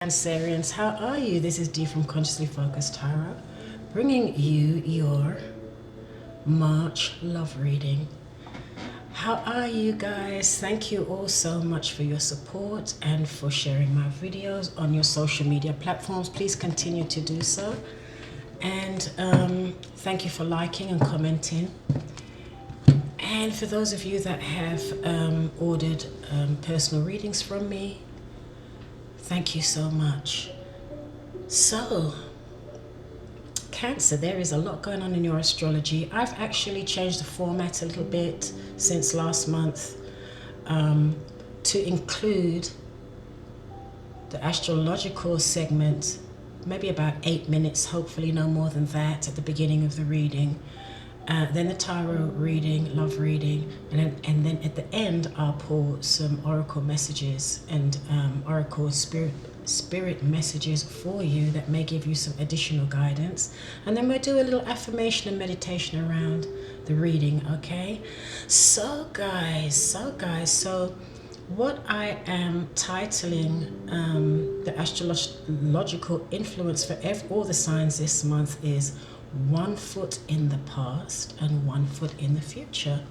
Cancerians, how are you? This is Dee from Consciously Focused Tarot, bringing you your March love reading. How are you guys? Thank you all so much for your support and for sharing my videos on your social media platforms. Please continue to do so. And thank you for liking and commenting. And for those of you that have ordered personal readings from me, thank you so much. So, Cancer, there is a lot going on in your astrology. I've actually changed the format a little bit since last month to include the astrological segment, maybe about 8 minutes, hopefully no more than that, at the beginning of the reading. Then the tarot reading, love reading, and then at the end I'll pull some oracle messages and oracle spirit messages for you that may give you some additional guidance. And then we'll do a little affirmation and meditation around the reading, okay? So guys, what I am titling the astrological influence for all the signs this month is 1 foot in the past and 1 foot in the future,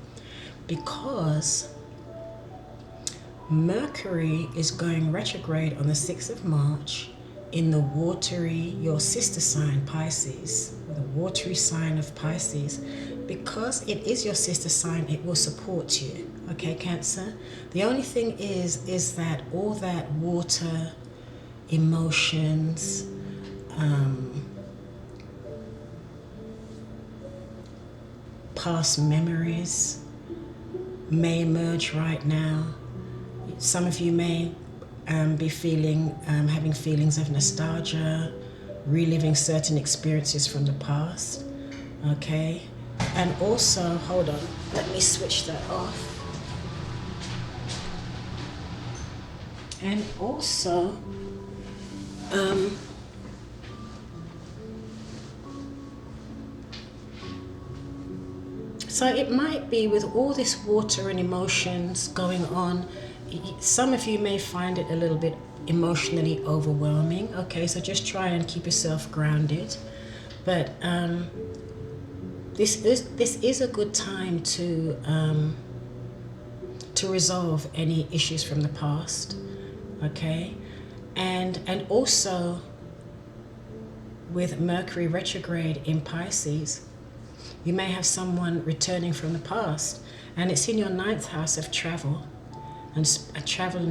because Mercury is going retrograde on the 6th of March in the watery, your sister sign Pisces, the watery sign of Pisces. Because it is your sister sign, it will support you, okay, Cancer? The only thing is that all that water, emotions, past memories may emerge right now. Some of you may be having feelings of nostalgia, reliving certain experiences from the past, okay? And also, hold on, let me switch that off. And also, so it might be with all this water and emotions going on, some of you may find it a little bit emotionally overwhelming, okay? So just try and keep yourself grounded. But this is a good time to resolve any issues from the past, okay? And also with Mercury retrograde in Pisces, you may have someone returning from the past, and it's in your 9th house of travel and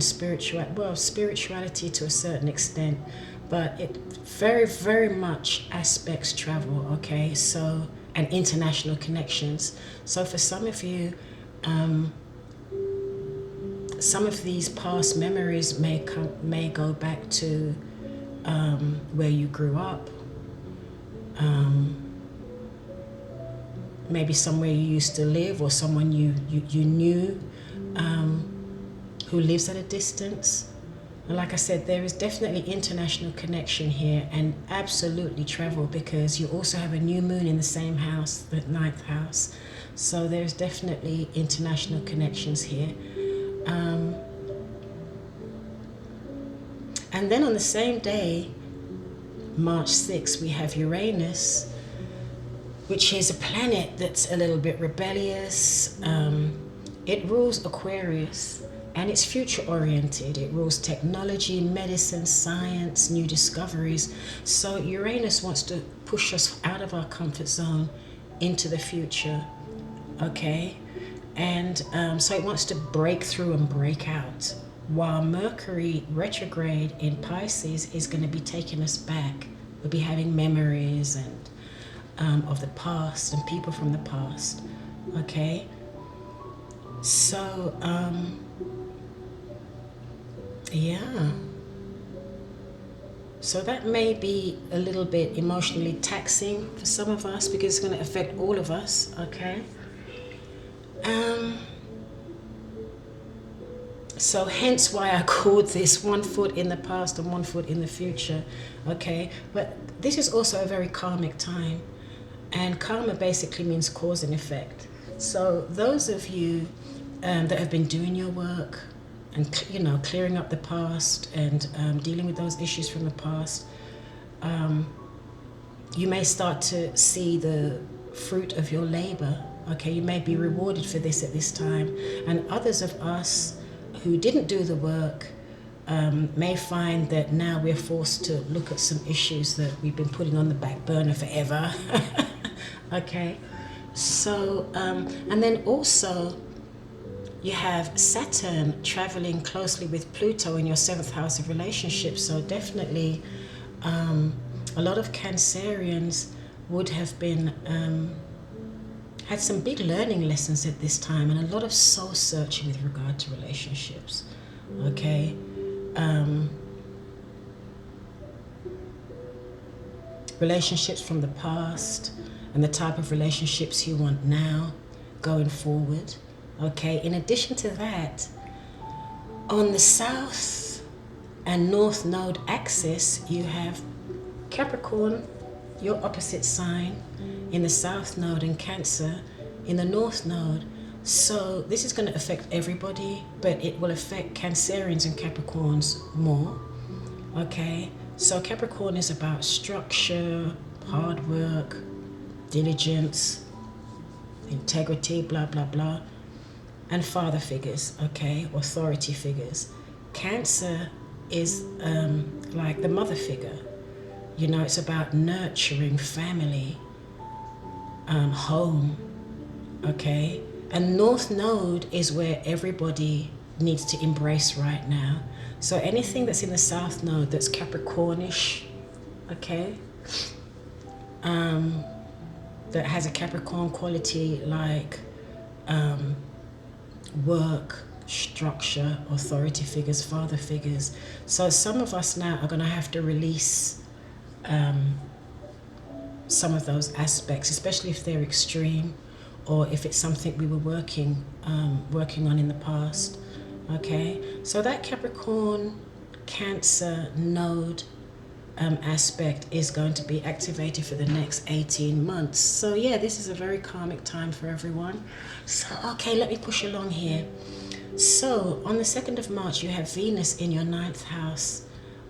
spirituality to a certain extent, but it very, very much aspects travel, okay? So, and international connections. So for some of you, some of these past memories may go back to where you grew up, maybe somewhere you used to live, or someone you knew who lives at a distance. And like I said, there is definitely international connection here, and absolutely travel, because you also have a new moon in the same house, the 9th house. So there's definitely international connections here. And then on the same day, March 6th, we have Uranus, which is a planet that's a little bit rebellious. It rules Aquarius, and it's future oriented. It rules technology, medicine, science, new discoveries. So Uranus wants to push us out of our comfort zone into the future, okay? And so it wants to break through and break out, while Mercury retrograde in Pisces is going to be taking us back. We'll be having memories and of the past and people from the past, okay? So, yeah. So that may be a little bit emotionally taxing for some of us, because it's going to affect all of us, okay? So hence why I called this 1 foot in the past and 1 foot in the future, okay? But this is also a very karmic time. And karma basically means cause and effect. So those of you that have been doing your work and you know, clearing up the past and dealing with those issues from the past. You may start to see the fruit of your labor. Okay, you may be rewarded for this at this time, and others of us who didn't do the work may find that now we're forced to look at some issues that we've been putting on the back burner forever. Okay, so and then also you have Saturn traveling closely with Pluto in your 7th house of relationships. So definitely a lot of Cancerians would have been had some big learning lessons at this time, and a lot of soul searching with regard to relationships. Okay, relationships from the past and the type of relationships you want now going forward. Okay, in addition to that, on the south and north node axis, you have Capricorn, your opposite sign, in the south node, and Cancer in the north node. So this is going to affect everybody, but it will affect Cancerians and Capricorns more. Okay, so Capricorn is about structure, hard work, diligence, integrity, blah, blah, blah, and father figures, okay, authority figures. Cancer is like the mother figure. You know, it's about nurturing family, home, okay? And North Node is where everybody needs to embrace right now. So anything that's in the South Node that's Capricornish, okay? That has a Capricorn quality, like work, structure, authority figures, father figures. So some of us now are going to have to release some of those aspects, especially if they're extreme, or if it's something we were working on in the past. Okay, so that Capricorn Cancer node aspect is going to be activated for the next 18 months. So yeah, this is a very karmic time for everyone. So okay, let me push along here. So on the 2nd of March, you have Venus in your 9th house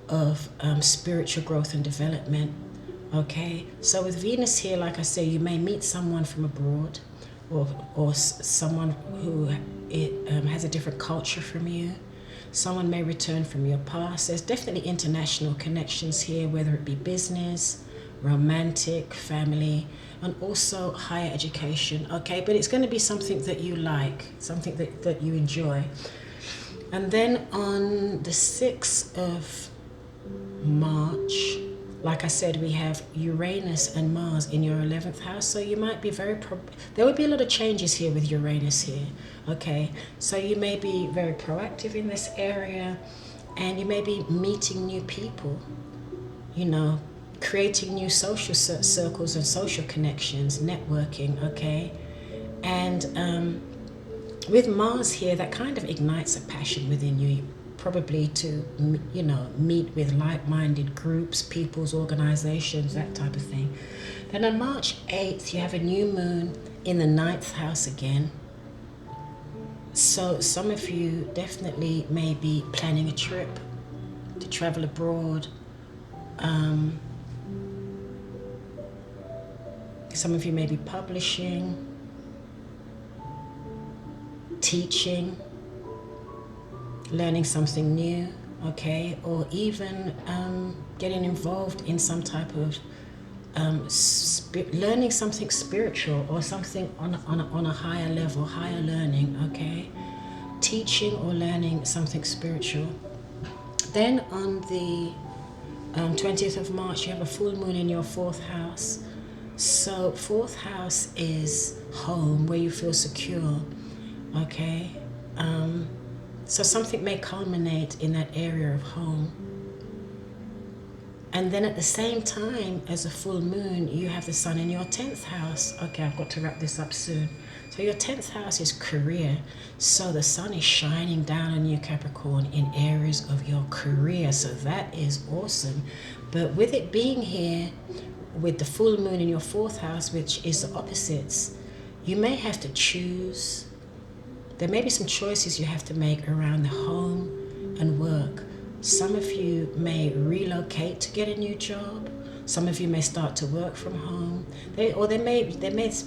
of spiritual growth and development. Okay, so with Venus here, like I say, you may meet someone from abroad, or someone who has a different culture from you. Someone may return from your past. There's definitely international connections here, whether it be business, romantic, family, and also higher education. Okay, but it's going to be something that you like, something that you enjoy. And then on the 6th of March, like I said, we have Uranus and Mars in your 11th house. So you might be there will be a lot of changes here with Uranus here. Okay, so you may be very proactive in this area, and you may be meeting new people, you know, creating new social circles and social connections, networking. Okay, and with Mars here, that kind of ignites a passion within you, probably to, you know, meet with like-minded groups, people's organizations, that type of thing. Then on March 8th, you have a new moon in the 9th house again. So some of you definitely may be planning a trip to travel abroad. Some of you may be publishing, teaching, learning something new, okay, or even getting involved in some type of learning something spiritual, or something on a higher level, higher learning, okay, teaching or learning something spiritual. Then on the 20th of March, you have a full moon in your 4th house. So 4th house is home, where you feel secure, okay. So something may culminate in that area of home. And then at the same time as a full moon, you have the sun in your 10th house. Okay, I've got to wrap this up soon. So your 10th house is career. So the sun is shining down on you, Capricorn, in areas of your career. So that is awesome. But with it being here, with the full moon in your 4th house, which is the opposites, you may have to choose there may be some choices you have to make around the home and work. Some of you may relocate to get a new job. Some of you may start to work from home. There may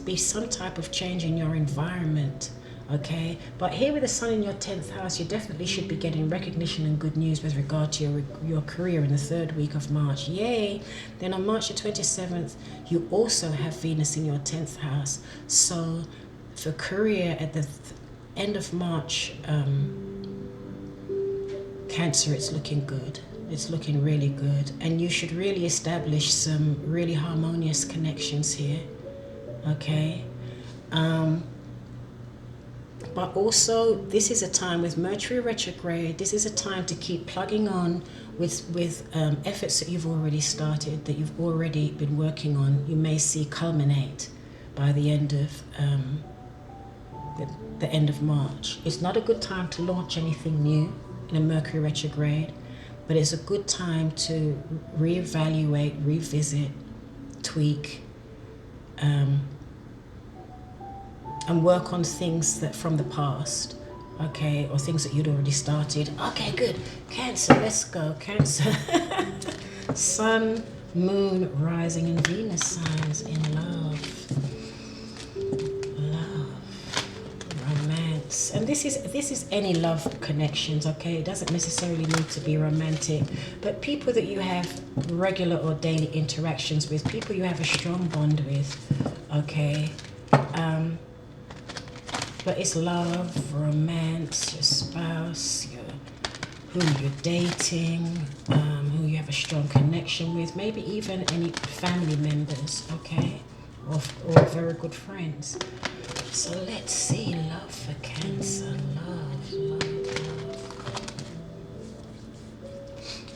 be some type of change in your environment. Okay, but here with the sun in your 10th house, you definitely should be getting recognition and good news with regard to your career in the 3rd week of March. Yay! Then on March the 27th, you also have Venus in your 10th house. So for career at the end of March, Cancer, it's looking good. It's looking really good. And you should really establish some really harmonious connections here. Okay? But also, this is a time with Mercury retrograde. This is a time to keep plugging on with efforts that you've already started, that you've already been working on. You may see culminate by the end of the end of March. It's not a good time to launch anything new in a Mercury retrograde, but it's a good time to reevaluate, revisit, tweak, and work on things that from the past, okay, or things that you'd already started. Okay, good. Cancer, let's go. Cancer. Sun, Moon, Rising, and Venus signs in love, romance, and this is any love connections. Okay, it doesn't necessarily need to be romantic, but people that you have regular or daily interactions with, people you have a strong bond with. Okay. But it's love, romance, your spouse, who you're dating, who you have a strong connection with, maybe even any family members, okay, or very good friends. So let's see, love for Cancer, love.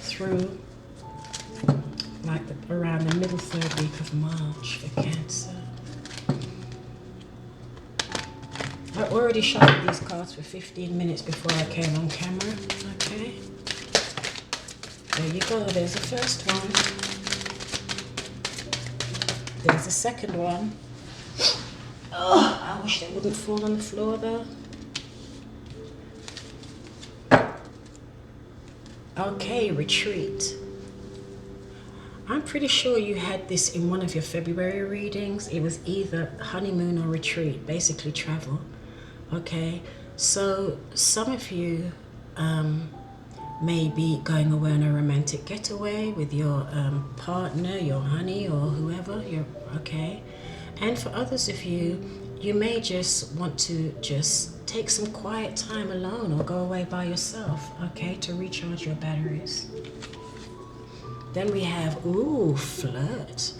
Through like around the middle 3rd week of March for Cancer. I already shuffled these cards for 15 minutes before I came on camera, okay? There you go, there's the first one. There's the second one. Oh, I wish they wouldn't fall on the floor though. Okay, retreat. I'm pretty sure you had this in one of your February readings. It was either honeymoon or retreat, basically travel. Okay, so some of you may be going away on a romantic getaway with your partner, your honey, or whoever. Okay, and for others of you, you may just want to just take some quiet time alone or go away by yourself. Okay, to recharge your batteries. Then we have flirt.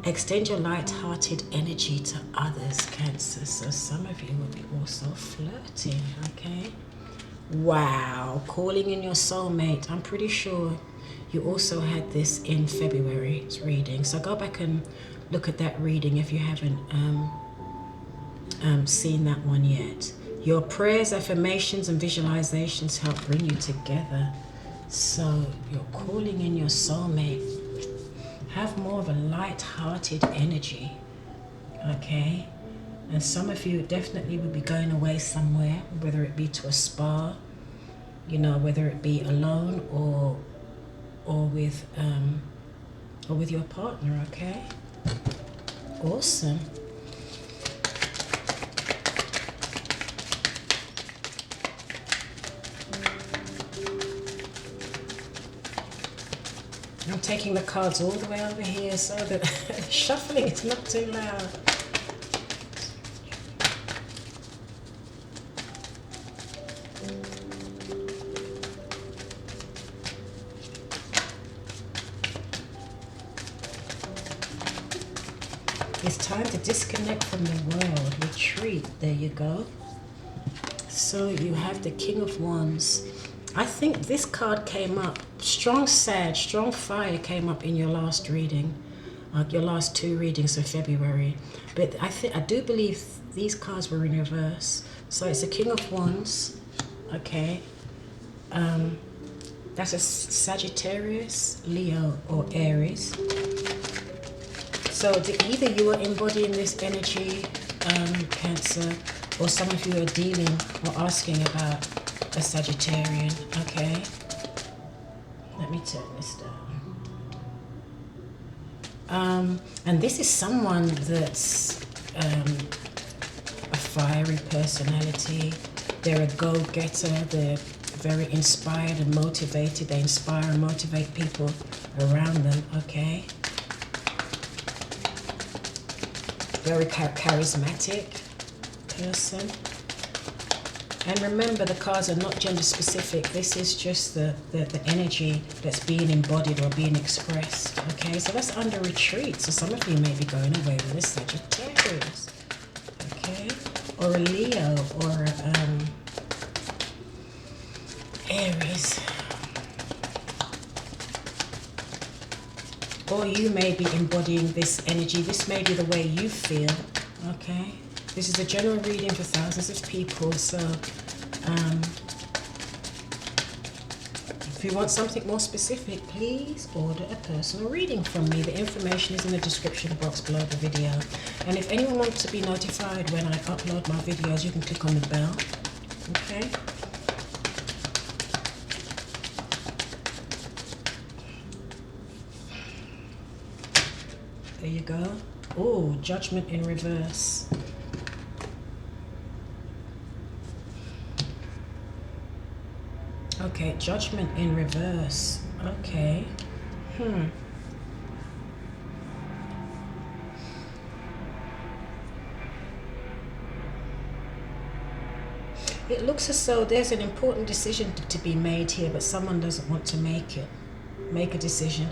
Extend your light-hearted energy to others, Cancer. So some of you will be also flirting, okay? Wow, calling in your soulmate. I'm pretty sure you also had this in February's reading. So go back and look at that reading if you haven't seen that one yet. Your prayers, affirmations, and visualizations help bring you together. So you're calling in your soulmate. Have more of a light-hearted energy, okay? And some of you definitely will be going away somewhere, whether it be to a spa, whether it be alone or with your partner, okay? Awesome. I'm taking the cards all the way over here so that shuffling is not too loud. It's time to disconnect from the world. Retreat. There you go. So you have the King of Wands. I think this card came up. Strong Sag, strong fire came up in your last reading, your last two readings of February. But I do believe these cards were in reverse. So it's a King of Wands, okay. That's a Sagittarius, Leo, or Aries. So either you are embodying this energy, Cancer, Or some of you are dealing or asking about a Sagittarian, okay? Let me turn this down. And this is someone that's a fiery personality. They're a go-getter. They're very inspired and motivated. They inspire and motivate people around them, okay? Very charismatic person. And remember, the cards are not gender specific. This is just the energy that's being embodied or being expressed, okay? So that's under retreat. So some of you may be going away with a Sagittarius, okay? Or a Leo, or Aries. Or you may be embodying this energy. This may be the way you feel, okay? This is a general reading for thousands of people, so if you want something more specific, please order a personal reading from me. The information is in the description box below the video. And if anyone wants to be notified when I upload my videos, you can click on the bell, okay? There you go. Oh, Judgment in reverse. Okay, Judgment in reverse. Okay. It looks as though there's an important decision to be made here, but someone doesn't want to make a decision.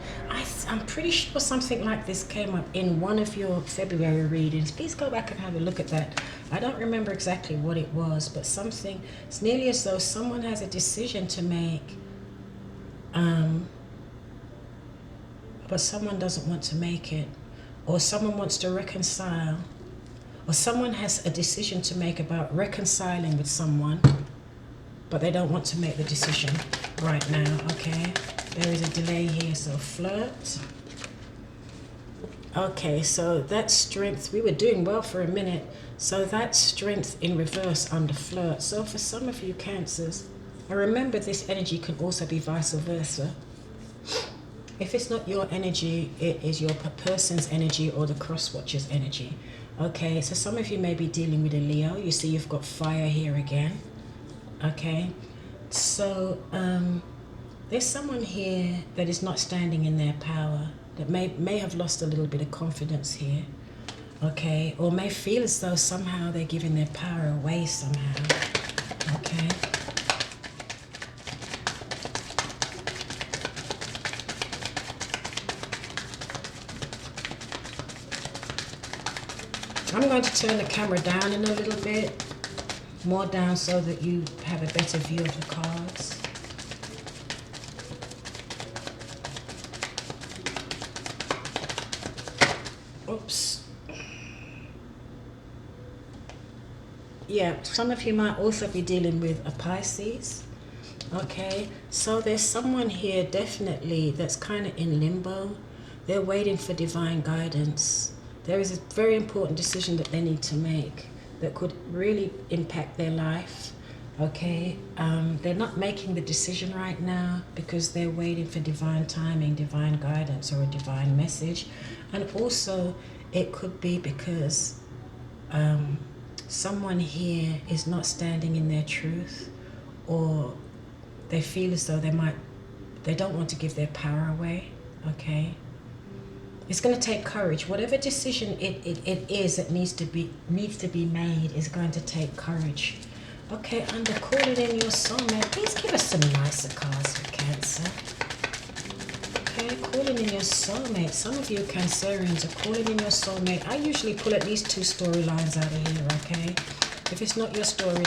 I'm pretty sure something like this came up in one of your February readings. Please go back and have a look at that. I don't remember exactly what it was, but something, it's nearly as though someone has a decision to make, but someone doesn't want to make it, or someone wants to reconcile, or someone has a decision to make about reconciling with someone, but they don't want to make the decision right now, okay? There is a delay here, so flirt. Okay, so that strength, we were doing well for a minute. So that strength in reverse under flirt. So for some of you Cancers, and remember this energy can also be vice versa. If it's not your energy, it is your person's energy or the cross-watcher's energy. Okay, so some of you may be dealing with a Leo. You see you've got fire here again. Okay, so there's someone here that is not standing in their power, that may have lost a little bit of confidence here, okay, or may feel as though somehow they're giving their power away somehow, okay. I'm going to turn the camera down in a little bit, more down so that you have a better view of the cards. Oops. Yeah, some of you might also be dealing with a Pisces. Okay, so there's someone here definitely that's kind of in limbo. They're waiting for divine guidance. There is a very important decision that they need to make that could really impact their life. Okay, they're not making the decision right now because they're waiting for divine timing, divine guidance, or a divine message. And also it could be because someone here is not standing in their truth, or they feel as though they don't want to give their power away. Okay, it's going to take courage. Whatever decision it is that needs to be made is going to take courage. Okay, under calling in your soulmate, please give us some nicer cards for Cancer. Okay, calling in your soulmate. Some of you Cancerians are calling in your soulmate. I usually pull at least 2 storylines out of here, okay? If it's not your story,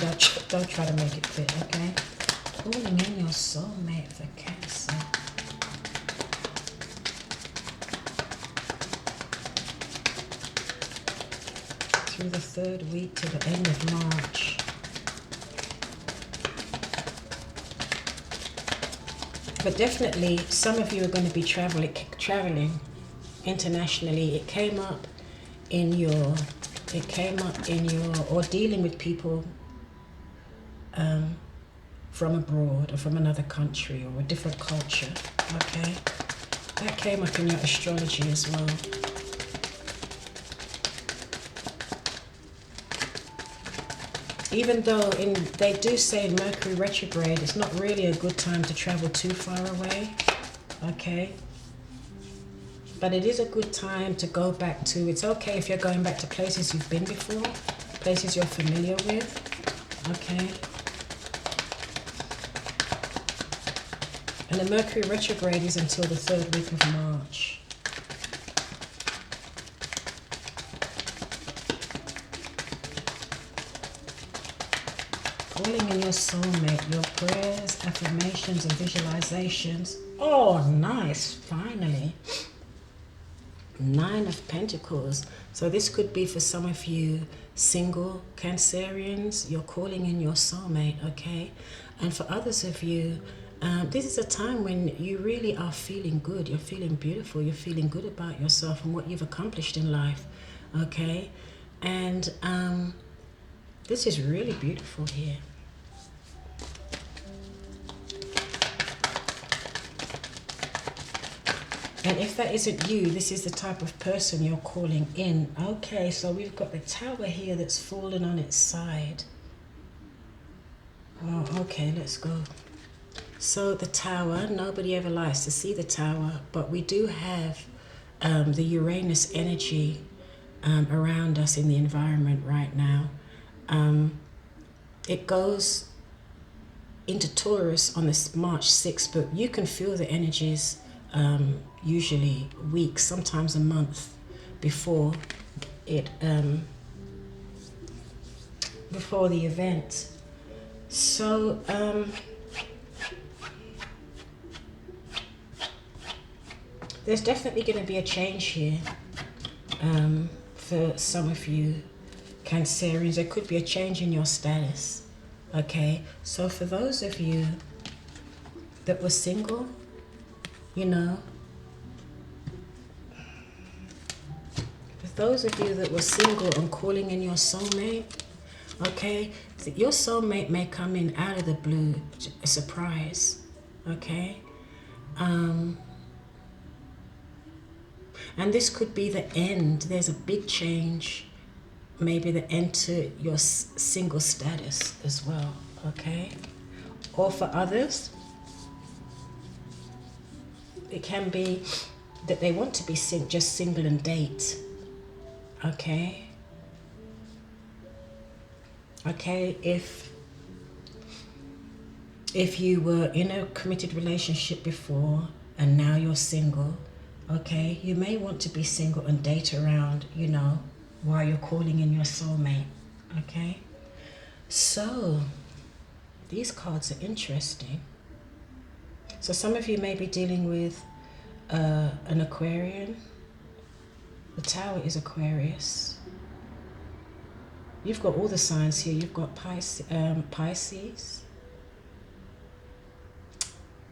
don't try to make it fit, okay? Calling in your soulmate for Cancer. Through the 3rd week to the end of March. But definitely, some of you are going to be traveling internationally. It came up in your It came up in your, or dealing with people from abroad or from another country or a different culture, okay? That came up in your astrology as well. Even though they do say in Mercury retrograde, it's not really a good time to travel too far away, okay? But it is a good time to go back to, it's okay if you're going back to places you've been before, places you're familiar with, okay? And the Mercury retrograde is until the 3rd week of March. Calling in your soulmate, your prayers, affirmations, and visualizations. Oh, nice, finally. 9 of Pentacles. So this could be for some of you single Cancerians. You're calling in your soulmate, okay? And for others of you, this is a time when you really are feeling good. You're feeling beautiful. You're feeling good about yourself and what you've accomplished in life, okay? And this is really beautiful here. And if that isn't you, this is the type of person you're calling in. Okay, so we've got the Tower here that's fallen on its side. Oh, okay, let's go. So the Tower, nobody ever likes to see the Tower, but we do have the Uranus energy around us in the environment right now. It goes into Taurus on this March 6th, but you can feel the energies usually weeks, sometimes a month before it, before the event. So there's definitely going to be a change here for some of you Cancerians. There could be a change in your status, okay? So for those of you that were single, you know, for those of you that were single and calling in your soulmate, okay, your soulmate may come in out of the blue, a surprise, okay? And this could be the end. There's a big change, maybe the end to your single status as well, okay? Or for others, it can be that they want to be just single and date, okay? Okay, if you were in a committed relationship before and now you're single, okay, you may want to be single and date around, you know, while you're calling in your soulmate, okay? So, these cards are interesting. So some of you may be dealing with an Aquarian. The Tower is Aquarius. You've got all the signs here. You've got Pisces.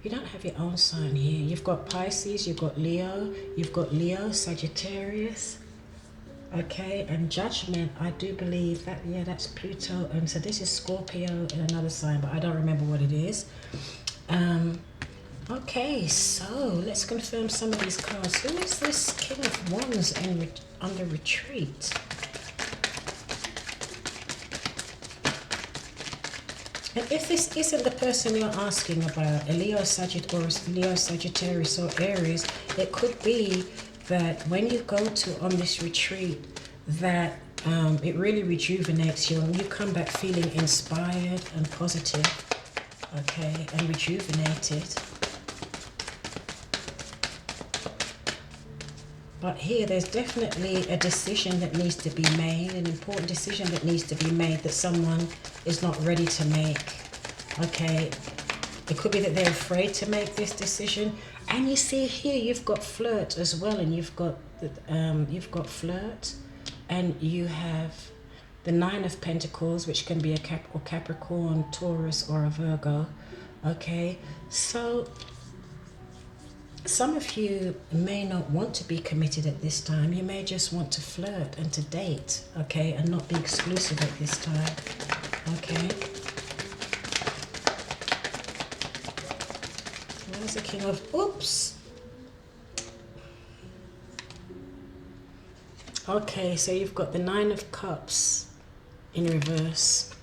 You don't have your own sign here. You've got Pisces, you've got Leo, Sagittarius. Okay, and Judgment, I do believe that, yeah, that's Pluto. And so this is Scorpio and another sign, but I don't remember what it is. Okay, so let's confirm some of these cards. Who is this King of Wands under retreat? And if this isn't the person you're asking about, a Leo, Sagittarius or Aries, it could be that when you go on this retreat, that it really rejuvenates you and you come back feeling inspired and positive, okay, and rejuvenated. But here, there's definitely a decision that needs to be made, an important decision that needs to be made that someone is not ready to make, okay? It could be that they're afraid to make this decision. And you see here, you've got flirt as well, and you've got flirt, and you have the 9 of Pentacles, which can be a Capricorn, Taurus, or a Virgo, okay? So Some of you may not want to be committed at this time. You may just want to flirt and to date, okay, and not be exclusive at this time, okay? Where's the King of... Oops! Okay, so you've got the Nine of Cups in reverse.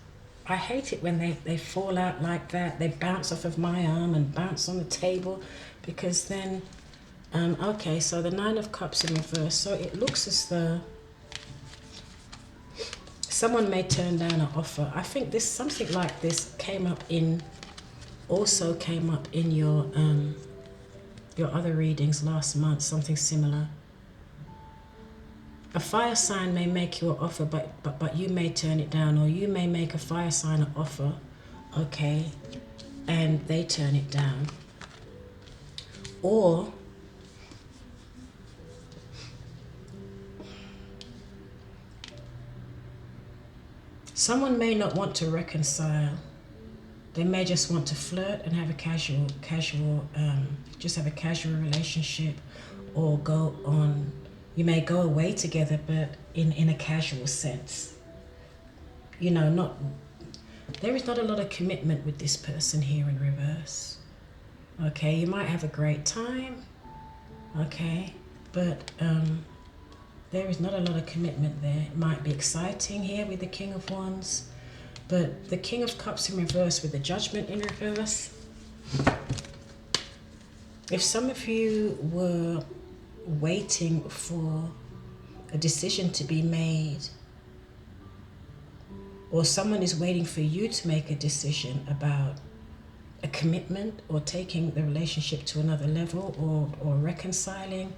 I hate it when they fall out like that. They bounce off of my arm and bounce on the table, because then, okay, so the Nine of Cups in reverse. So it looks as though someone may turn down an offer. I think this, something like this also came up in your other readings last month, something similar. A fire sign may make you an offer, but you may turn it down, or you may make a fire sign an offer, okay, and they turn it down. Or someone may not want to reconcile. They may just want to flirt and have a casual, just have a casual relationship, or go on. You may go away together, but in a casual sense. You know, there is not a lot of commitment with this person here in reverse. Okay, you might have a great time, okay, but there is not a lot of commitment there. It might be exciting here with the King of Wands, but the King of Cups in reverse with the Judgment in reverse. If some of you were waiting for a decision to be made, or someone is waiting for you to make a decision about a commitment or taking the relationship to another level, or reconciling,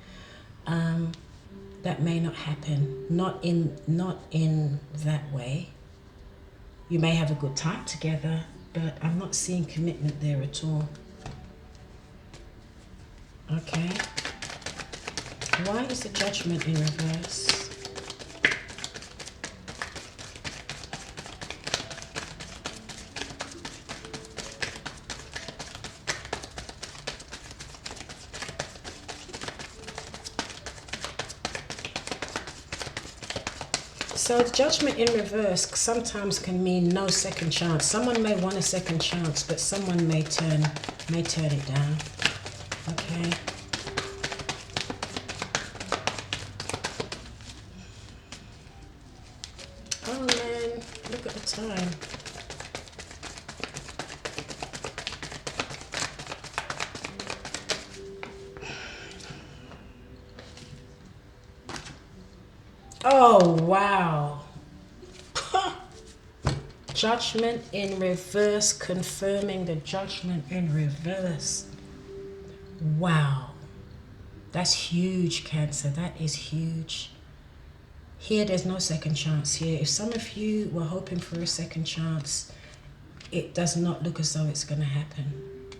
that may not happen. Not in that way. You may have a good time together, but I'm not seeing commitment there at all. Okay. Why is the Judgment in reverse? So the Judgment in reverse sometimes can mean no second chance. Someone may want a second chance, but someone may turn it down. Okay. Oh man, look at the time. Oh, wow. Judgment in reverse, confirming the Judgment in reverse. Wow. That's huge, Cancer. That is huge. Here, there's no second chance here. If some of you were hoping for a second chance, it does not look as though it's going to happen.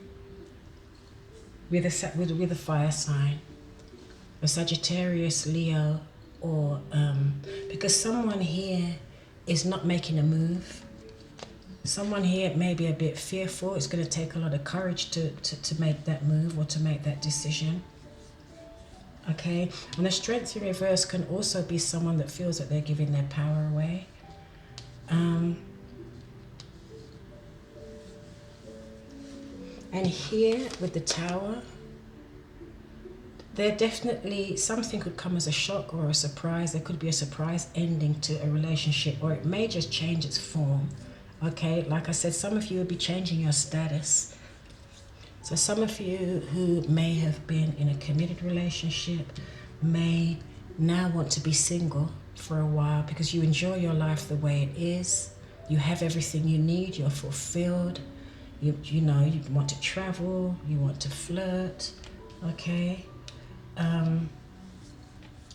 With a fire sign, a Sagittarius, Leo, or because someone here is not making a move. Someone here may be a bit fearful. It's going to take a lot of courage to make that move or to make that decision. Okay, and the Strength in reverse can also be someone that feels that they're giving their power away. And here with the Tower, there definitely something could come as a shock or a surprise. There could be a surprise ending to a relationship, or it may just change its form. Okay, like I said, some of you will be changing your status. So some of you who may have been in a committed relationship may now want to be single for a while because you enjoy your life the way it is. You have everything you need. You're fulfilled. You know, you want to travel. You want to flirt. Okay. And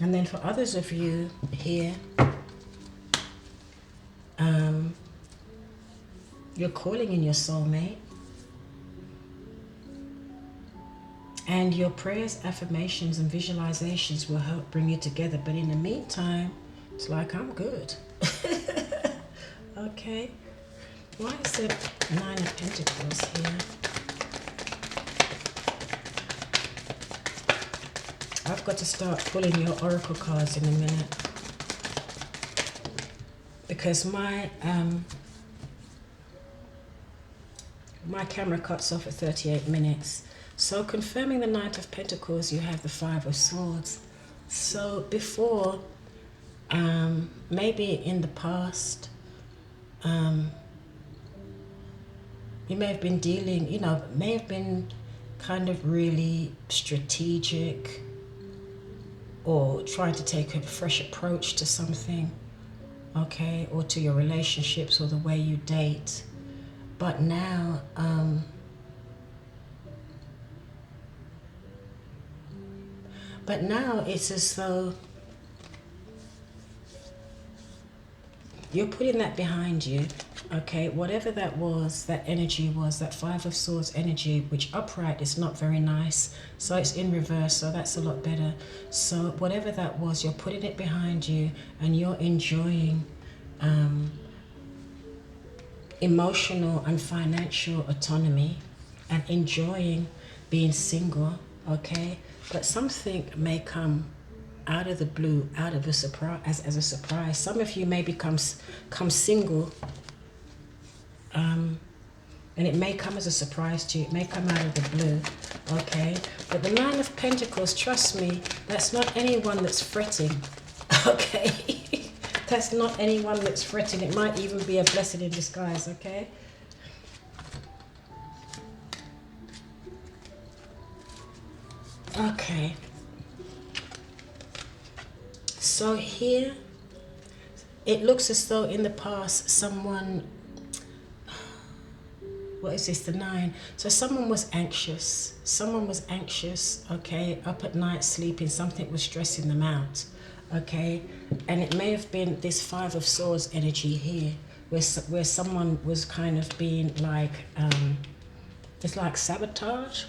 then for others of you here, you're calling in your soulmate, and your prayers, affirmations, and visualizations will help bring you together. But in the meantime, it's like, I'm good. Okay. Why is the Nine of Pentacles here? I've got to start pulling your oracle cards in a minute, because my camera cuts off at 38 minutes. So confirming the Knight of Pentacles, you have the Five of Swords. So before, maybe in the past, you may have been dealing, may have been kind of really strategic, or trying to take a fresh approach to something, okay, or to your relationships or the way you date. But now, it's as though you're putting that behind you, okay? Whatever that was, that energy was, that Five of Swords energy, which upright is not very nice. So it's in reverse, so that's a lot better. So whatever that was, you're putting it behind you, and you're enjoying emotional and financial autonomy, and enjoying being single, okay? But something may come out of the blue, out of a surprise, as a surprise. Some of you may come single, and it may come as a surprise to you. It may come out of the blue, okay? But the Nine of Pentacles, trust me, that's not anyone that's fretting, okay? That's not anyone that's fretting. It might even be a blessing in disguise, okay? Okay. So here, it looks as though in the past someone, what is this, the 9? So someone was anxious. Someone was anxious, okay, up at night sleeping. Something was stressing them out, okay? And it may have been this Five of Swords energy here, where someone was kind of being like, it's like sabotaging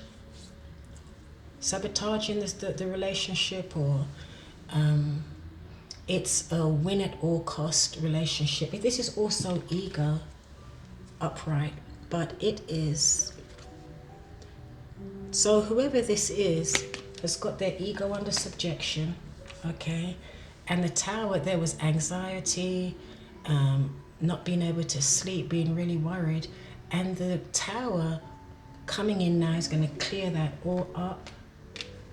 the relationship, or it's a win at all cost relationship. This is also ego upright, but it is. So whoever this is has got their ego under subjection, okay? And the Tower, there was anxiety, not being able to sleep, being really worried. And the Tower coming in now is going to clear that all up,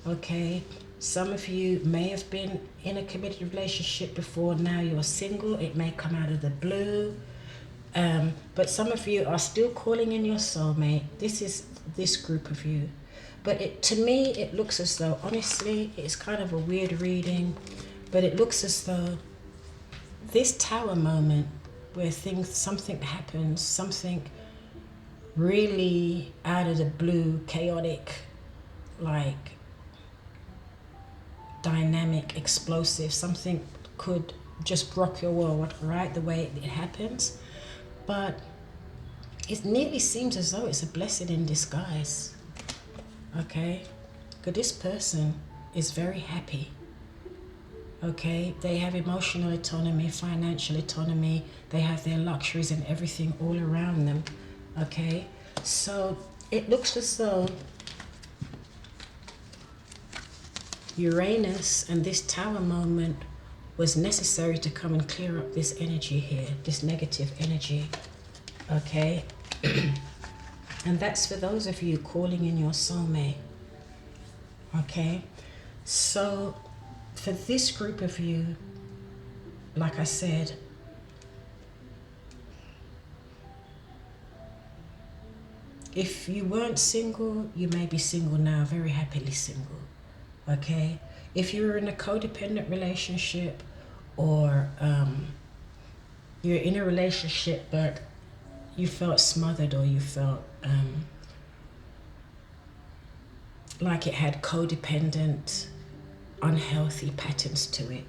okay? Some of you may have been in a committed relationship before. Now you're single. It may come out of the blue. But some of you are still calling in your soulmate. This is this group of you. But to me, it looks as though, honestly, it's kind of a weird reading, but it looks as though this Tower moment where something happens, something really out of the blue, chaotic, like dynamic, explosive, something could just rock your world, right, the way it happens. But it nearly seems as though it's a blessing in disguise, okay? Because this person is very happy, okay? They have emotional autonomy, financial autonomy, they have their luxuries and everything all around them, okay? So it looks as though Uranus and this Tower moment was necessary to come and clear up this energy here, this negative energy, okay? And that's for those of you calling in your soulmate, okay? So for this group of you, like I said, if you weren't single, you may be single now, very happily single, okay? If you're in a codependent relationship, or you're in a relationship but you felt smothered, or you felt like it had codependent, unhealthy patterns to it,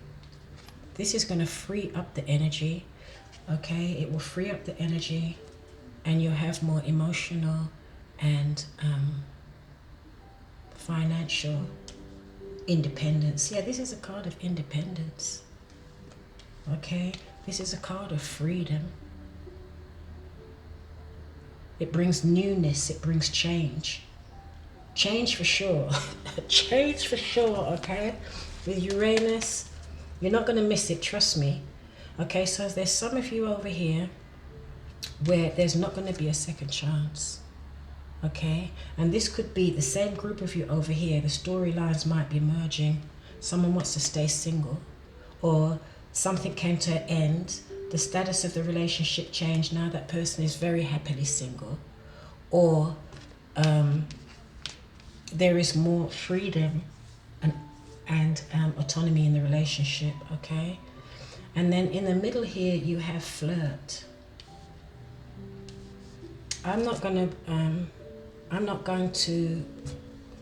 this is going to free up the energy, okay? It will free up the energy, and you'll have more emotional and financial independence. Yeah, this is a card of independence, okay? This is a card of freedom. It brings newness, it brings change, Change for sure. Change for sure, okay? With Uranus, you're not going to miss it, trust me. Okay, so there's some of you over here where there's not going to be a second chance. Okay, and this could be the same group of you over here. The storylines might be merging. Someone wants to stay single, or something came to an end. The status of the relationship changed. Now that person is very happily single, or there is more freedom and autonomy in the relationship. Okay, and then in the middle here you have flirt. I'm not going to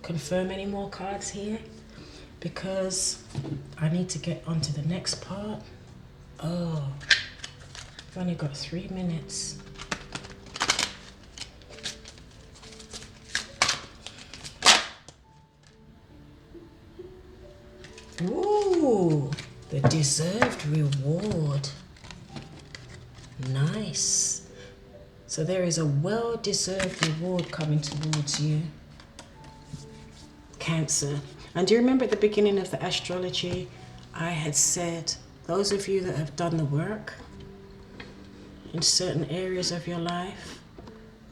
confirm any more cards here because I need to get on to the next part. Oh, I've only got 3 minutes. Ooh, the deserved reward. Nice. So there is a well-deserved reward coming towards you, Cancer. And do you remember at the beginning of the astrology, I had said, those of you that have done the work in certain areas of your life,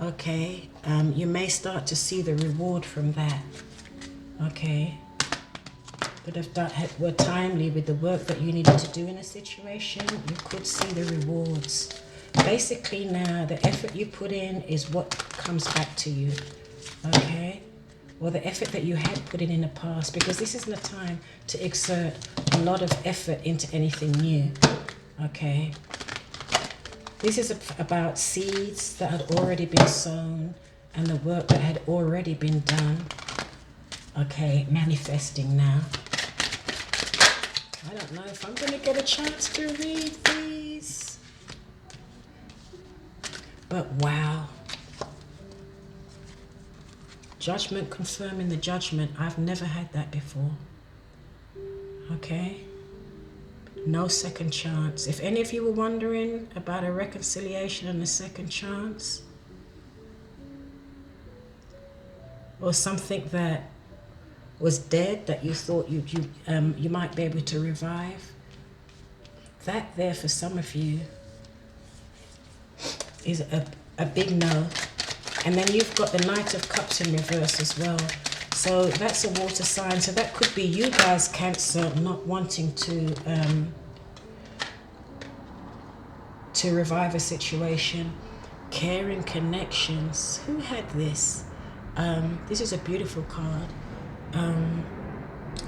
okay, you may start to see the reward from that, okay, that were timely with the work that you needed to do in a situation. You could see the rewards. Basically now, the effort you put in is what comes back to you, okay? Or the effort that you had put in the past, because this isn't a time to exert a lot of effort into anything new, okay? This is about seeds that had already been sown and the work that had already been done, okay, manifesting now. I don't know if I'm going to get a chance to read these. But wow. Judgment confirming the judgment. I've never had that before. Okay? No second chance. If any of you were wondering about a reconciliation and a second chance, or something that was dead that you thought you might be able to revive, that there for some of you is a big no. And then you've got the Knight of Cups in reverse as well. So that's a water sign. So that could be you guys, Cancer, not wanting to revive a situation. Caring connections. Who had this? This is a beautiful card.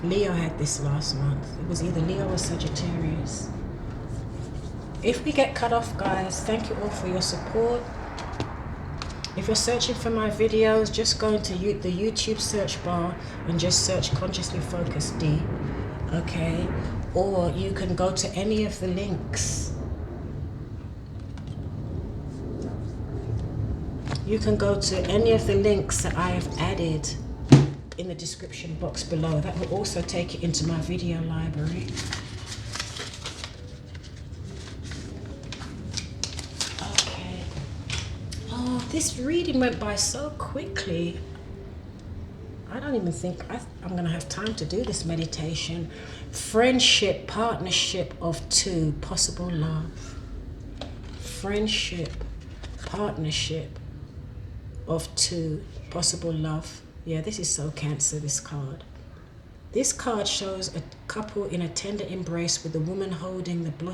Leo had this last month. It was either Leo or Sagittarius. If we get cut off, guys, thank you all for your support. If you're searching for my videos, just go into the YouTube search bar and just search Consciously Focused D, okay? Or you can go to any of the links. You can go to any of the links that I have added in the description box below. That will also take you into my video library. This reading went by so quickly. I don't even think I'm going to have time to do this meditation. Friendship, partnership of two, possible love. Friendship, partnership of two, possible love. Yeah, this is so Cancer, this card. This card shows a couple in a tender embrace with the woman holding the blossom